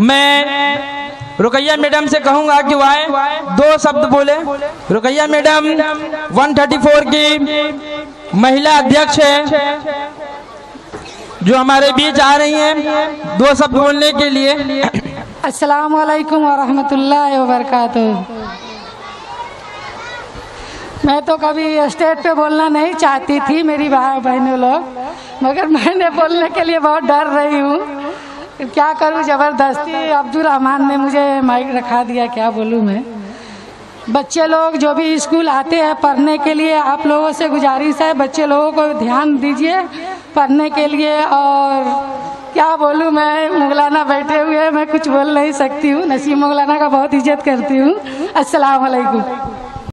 मैं रुकैया मैडम से कहूंगा कि वह 2 शब्द बोले। रुकैया मैडम 134 की महिला अध्यक्ष है जो हमारे बीच आ रही हैं 2 शब्द बोलने के लिए। अस्सलाम वालेकुम वरहमतुल्लाहि वबरकातुहू। मैं तो कभी स्टेज पे बोलना नहीं चाहती थी, मेरी भाई बहनों लोग, मगर मैंने बोलने के लिए बहुत डर रही हूँ। क्या करूँ, ज़बरदस्ती अब्दुल रहमान ने मुझे माइक रखा दिया, क्या बोलूँ मैं। बच्चे लोग जो भी स्कूल आते हैं पढ़ने के लिए, आप लोगों से गुजारिश है बच्चे लोगों को ध्यान दीजिए पढ़ने के लिए। और क्या बोलूँ मैं, मौलाना बैठे हुए हैं, मैं कुछ बोल नहीं सकती हूँ। नसीम मौलाना का बहुत इज्जत करती हूँ। अस्सलाम वालेकुम।